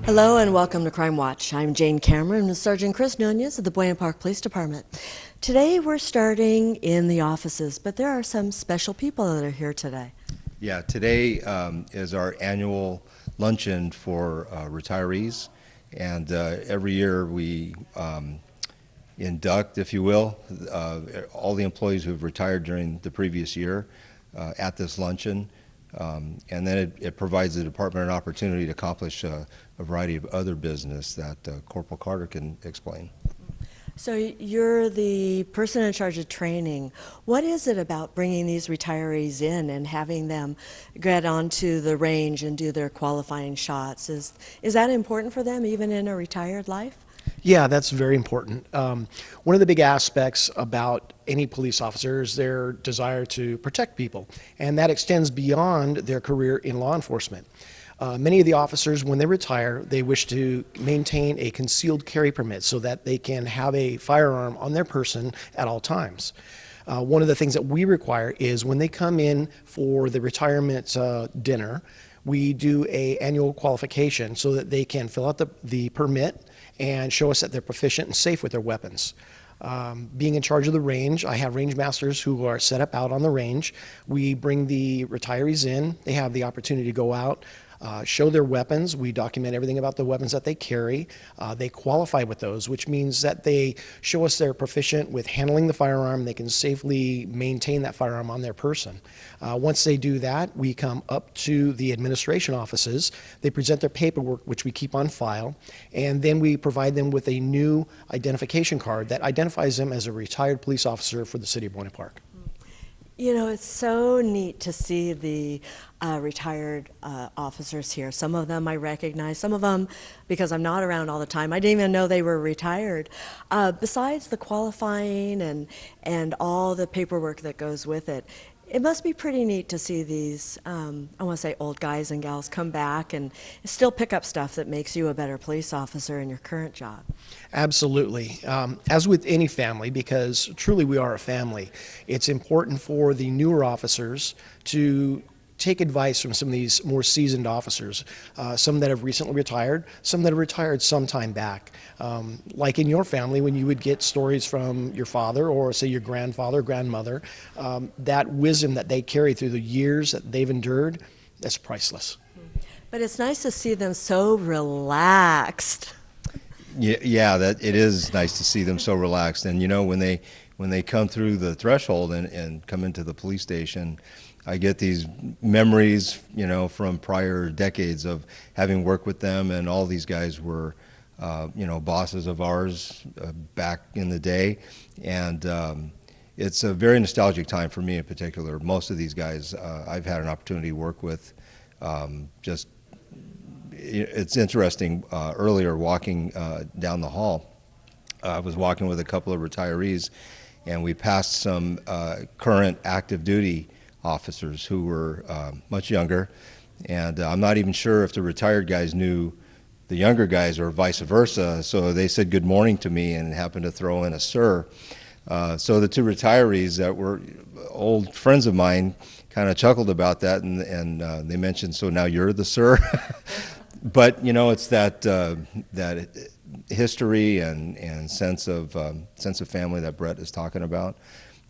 Hello and welcome to Crime Watch. I'm Jane Cameron with Sergeant Chris Nunez of the Buena Park Police Department. Today we're starting in the offices, but there are some special people that are here today. Yeah, today is our annual luncheon for retirees, and every year we induct, if you will, all the employees who've retired during the previous year at this luncheon. And then it provides the department an opportunity to accomplish a variety of other business that Corporal Carter can explain. So you're the person in charge of training. What is it about bringing these retirees in and having them get onto the range and do their qualifying shots? Is that important for them even in a retired life? Yeah, that's very important. One of the big aspects about any police officer is their desire to protect people, and that extends beyond their career in law enforcement. Many of the officers, when they retire, they wish to maintain a concealed carry permit so that they can have a firearm on their person at all times. One of the things that we require is when they come in for the retirement dinner, we do an annual qualification so that they can fill out the permit and show us that they're proficient and safe with their weapons. Being in charge of the range, I have range masters who are set up out on the range. We bring the retirees in. They have the opportunity to go out, show their weapons. We document everything about the weapons that they carry. They qualify with those, which means that they show us they're proficient with handling the firearm. They can safely maintain that firearm on their person. Once they do that, we come up to the administration offices. They present their paperwork, which we keep on file, and then we provide them with a new identification card that identifies them as a retired police officer for the city of Buena Park. You know, it's so neat to see the retired officers here. Some of them I recognize, some of them, because I'm not around all the time, I didn't even know they were retired. Besides the qualifying and all the paperwork that goes with it, it must be pretty neat to see these, I want to say old guys and gals come back and still pick up stuff that makes you a better police officer in your current job. Absolutely. As with any family, because truly we are a family, it's important for the newer officers to take advice from some of these more seasoned officers, some that have recently retired, some that have retired some time back. Like in your family, when you would get stories from your father or say your grandfather, grandmother, that wisdom that they carry through the years that they've endured, that's priceless. But it's nice to see them so relaxed. Yeah, that it is nice to see them so relaxed. And when they come through the threshold and come into the police station, I get these memories, from prior decades of having worked with them, and all these guys were, bosses of ours back in the day, and it's a very nostalgic time for me in particular. Most of these guys I've had an opportunity to work with. Just it's interesting. Earlier, walking down the hall, I was walking with a couple of retirees, and we passed some current active duty officers who were much younger, and I'm not even sure if the retired guys knew the younger guys or vice versa, so they said good morning to me and happened to throw in a sir. So the two retirees that were old friends of mine kind of chuckled about that, and they mentioned, so now you're the sir? But it's that history and sense of family that Brett is talking about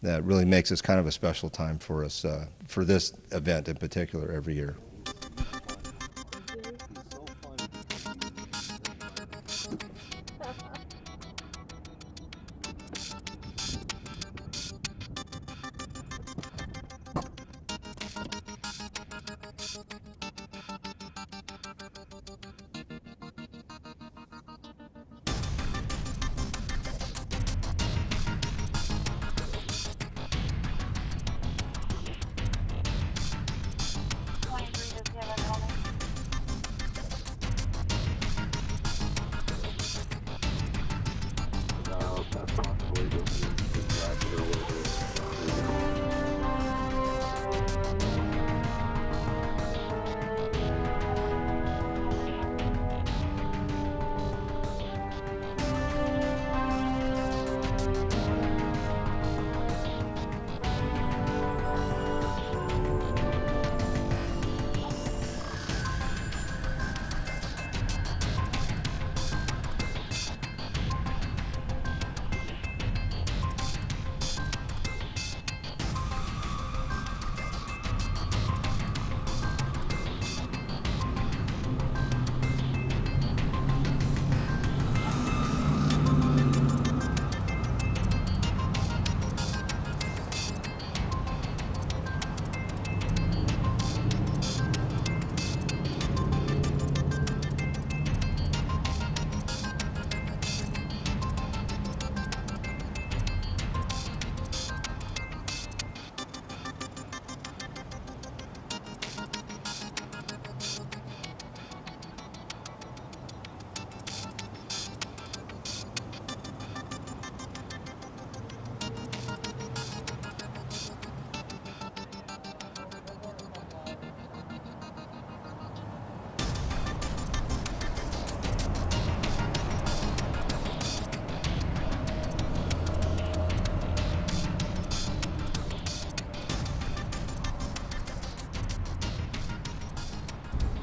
that really makes this kind of a special time for us, for this event in particular every year.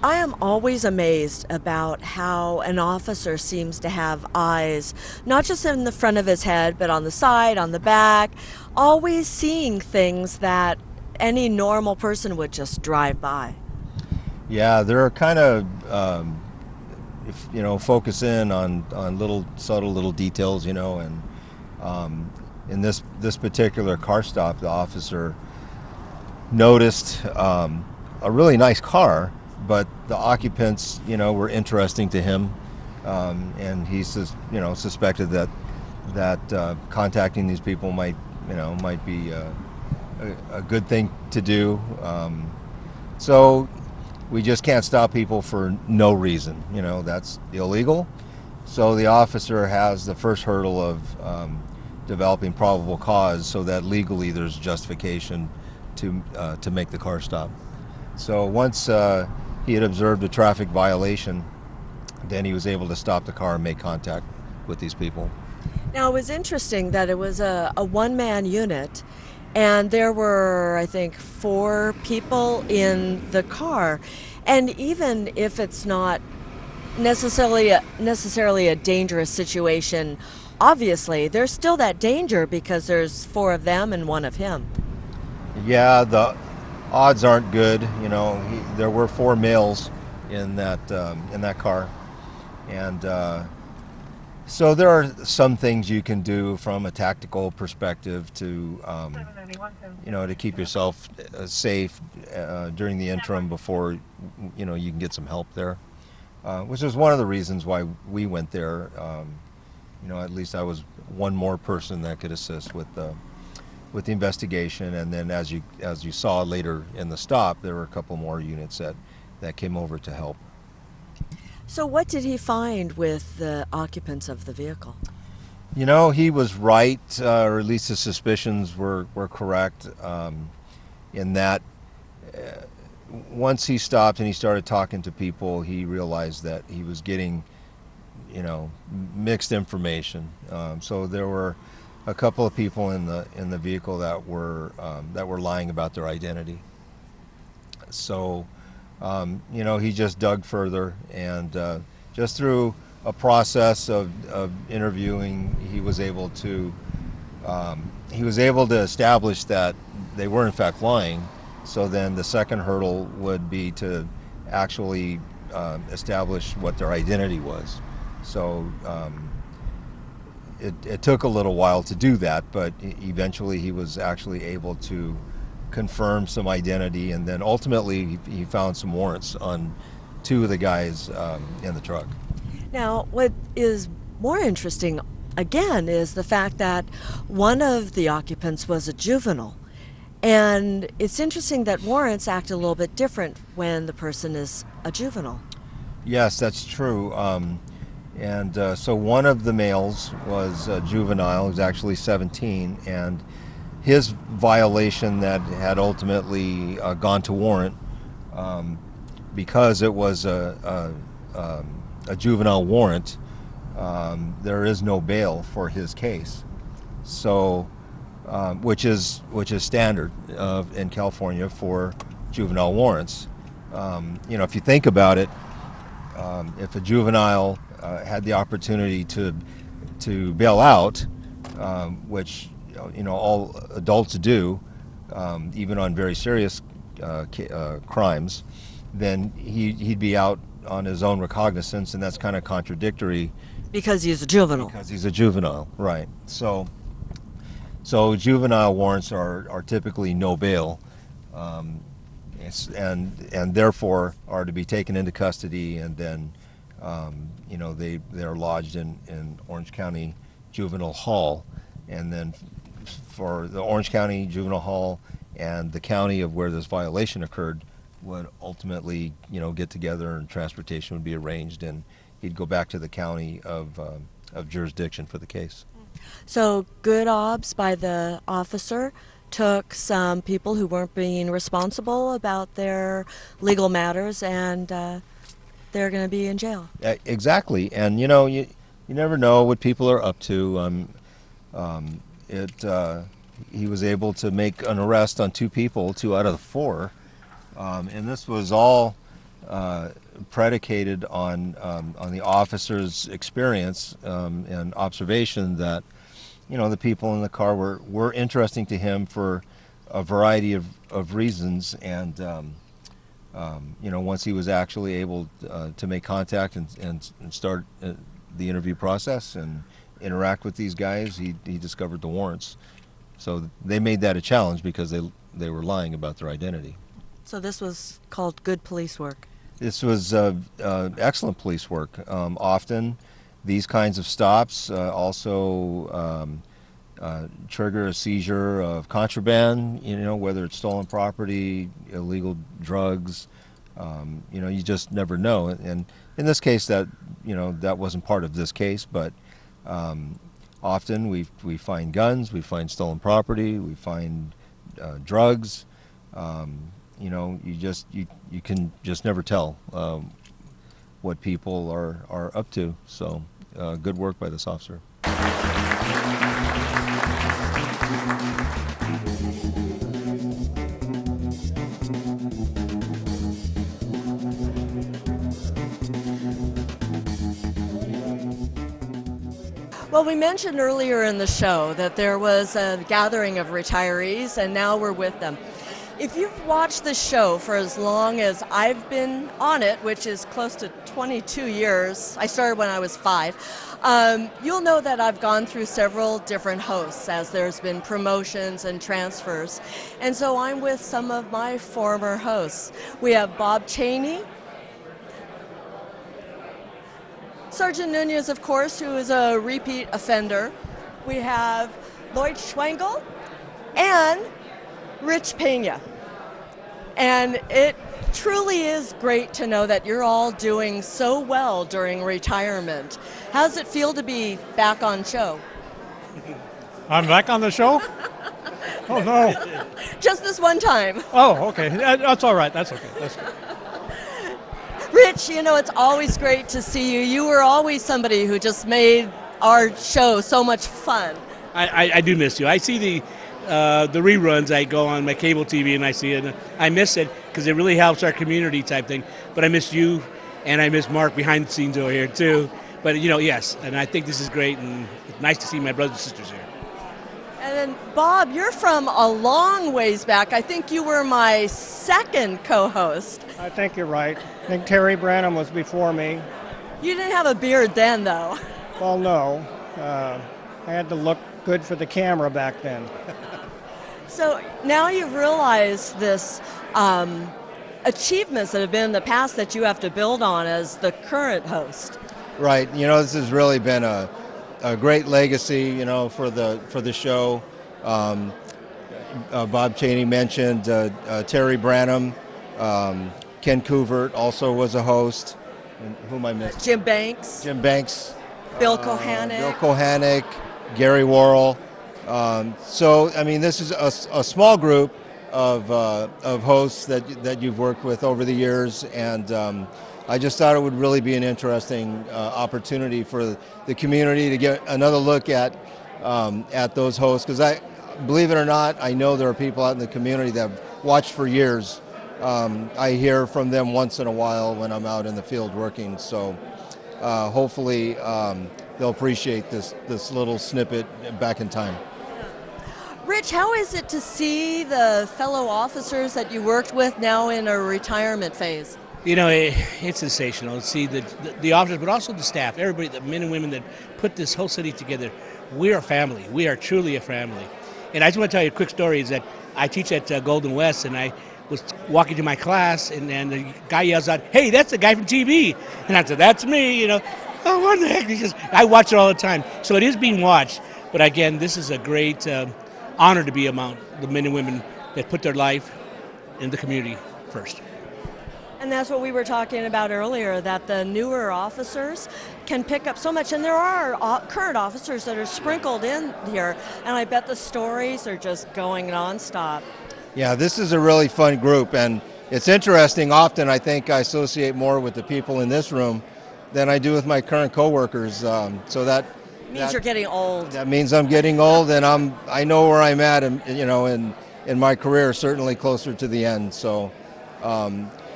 I am always amazed about how an officer seems to have eyes, not just in the front of his head, but on the side, on the back, always seeing things that any normal person would just drive by. Yeah, they're kind of, focus in on little subtle little details, and in this particular car stop, the officer noticed a really nice car, but the occupants, were interesting to him, and he suspected that contacting these people might be a good thing to do. So we just can't stop people for no reason. That's illegal. So the officer has the first hurdle of developing probable cause, so that legally there's justification to make the car stop. So once he had observed a traffic violation, then he was able to stop the car and make contact with these people. Now, it was interesting that it was a one-man unit, and there were, I think, 4 people in the car. And even if it's not necessarily a dangerous situation, obviously, there's still that danger because there's 4 of them and 1 of him. Yeah, the odds aren't good. There were 4 males in that car, and So there are some things you can do from a tactical perspective to, to keep yourself safe during the interim before, you can get some help there, which is one of the reasons why we went there. At least I was one more person that could assist with the investigation, and then as you saw later in the stop, there were a couple more units that came over to help. So what did he find with the occupants of the vehicle? He was right, or at least his suspicions were correct, in that once he stopped and he started talking to people, he realized that he was getting, mixed information. So there were a couple of people in the vehicle that were lying about their identity. So he just dug further, and just through a process of interviewing, he was able to establish that they were in fact lying. So then the second hurdle would be to actually establish what their identity was. So it took a little while to do that, but eventually he was actually able to confirm some identity, and then ultimately he found some warrants on two of the guys in the truck. Now, what is more interesting, again, is the fact that one of the occupants was a juvenile. And it's interesting that warrants act a little bit different when the person is a juvenile. Yes, that's true. So one of the males was a juvenile. He was actually 17, and his violation that had ultimately gone to warrant, because it was a juvenile warrant, there is no bail for his case. So, which is standard in California for juvenile warrants. If you think about it, if a juvenile had the opportunity to bail out, which all adults do, even on very serious crimes, then he'd be out on his own recognizance, and that's kind of contradictory. Because he's a juvenile. Because he's a juvenile, right. So juvenile warrants are typically no bail, and therefore are to be taken into custody, and then they're lodged in Orange County Juvenile Hall, and then for the Orange County Juvenile Hall and the county of where this violation occurred would ultimately, get together, and transportation would be arranged, and he'd go back to the county of jurisdiction for the case. So good obs by the officer took some people who weren't being responsible about their legal matters, and they're going to be in jail. Exactly, and you never know what people are up to. He was able to make an arrest on 2 people, 2 out of the 4, and this was all predicated on the officer's experience and observation that the people in the car were interesting to him for a variety of reasons, and once he was actually able to make contact and start the interview process and interact with these guys, he discovered the warrants. So they made that a challenge because they were lying about their identity. So this was called good police work. This was excellent police work. Often these kinds of stops also trigger a seizure of contraband, whether it's stolen property, illegal drugs, you just never know. And in this case, that wasn't part of this case, but often we find guns, we find stolen property, we find drugs. You can just never tell what people are up to. So good work by this officer. Well, we mentioned earlier in the show that there was a gathering of retirees, and now we're with them. If you've watched the show for as long as I've been on it, which is close to 22 years, I started when I was 5, you'll know that I've gone through several different hosts as there's been promotions and transfers. And so I'm with some of my former hosts. We have Bob Cheney, Sergeant Nunez, of course, who is a repeat offender. We have Lloyd Schwengel and Rich Pena. And it truly is great to know that you're all doing so well during retirement. How does it feel to be back on show? I'm back on the show? Oh, no. Just this one time. Oh, okay. That's all right. That's okay. That's good. Rich, you know, it's always great to see you. You were always somebody who just made our show so much fun. I do miss you. I see the reruns. I go on my cable TV and I see it. And I miss it because it really helps our community type thing. But I miss you, and I miss Mark behind the scenes over here too. But yes, and I think this is great, and it's nice to see my brothers and sisters here. And then, Bob, you're from a long ways back. I think you were my second co-host. I think you're right. I think Terry Branham was before me. You didn't have a beard then, though. Well, no. I had to look good for the camera back then. So now you've realized this achievements that have been in the past that you have to build on as the current host. Right. This has really been a great legacy, for the show. Bob Cheney mentioned Terry Branham. Ken Couvert also was a host. And whom I missed? Jim Banks. Bill Kohanek. Gary Worrell. This is a small group of hosts that you've worked with over the years, and I just thought it would really be an interesting opportunity for the community to get another look at those hosts. Because believe it or not, I know there are people out in the community that have watched for years. I hear from them once in a while when I'm out in the field working. So hopefully they'll appreciate this little snippet back in time. Rich, how is it to see the fellow officers that you worked with now in a retirement phase? It's sensational to see the officers, but also the staff, everybody, the men and women that put this whole city together. We are family. We are truly a family. And I just want to tell you a quick story is that I teach at Golden West, and I was walking to my class, and the guy yells out, "Hey, that's the guy from TV." And I said, "That's me," Oh, what the heck? He says, I watch it all the time. So it is being watched. But again, this is a great honor to be among the men and women that put their life in the community first. And that's what we were talking about earlier, that the newer officers can pick up so much. And there are current officers that are sprinkled in here. And I bet the stories are just going nonstop. Yeah, this is a really fun group. And it's interesting. Often I think I associate more with the people in this room than I do with my current coworkers. So that means you're getting old. That means I'm getting old, and I know where I'm at, in my career, certainly closer to the end. So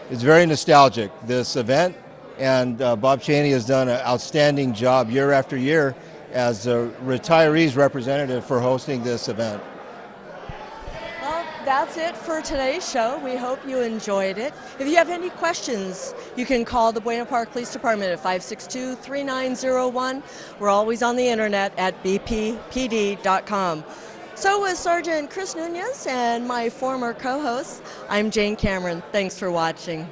it's very nostalgic, this event, and Bob Cheney has done an outstanding job year after year as a retirees representative for hosting this event. Well, that's it for today's show. We hope you enjoyed it. If you have any questions, you can call the Buena Park Police Department at 562-3901. We're always on the internet at bppd.com. So with Sergeant Chris Nunez and my former co-host, I'm Jane Cameron. Thanks for watching.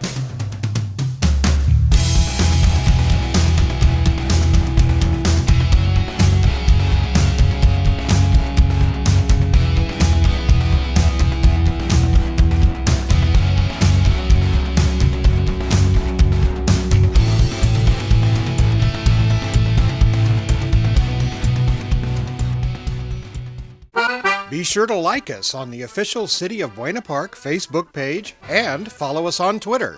Be sure to like us on the official City of Buena Park Facebook page and follow us on Twitter.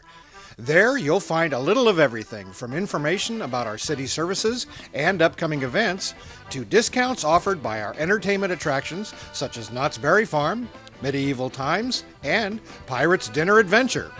There you'll find a little of everything from information about our city services and upcoming events to discounts offered by our entertainment attractions such as Knott's Berry Farm, Medieval Times, and Pirates Dinner Adventure.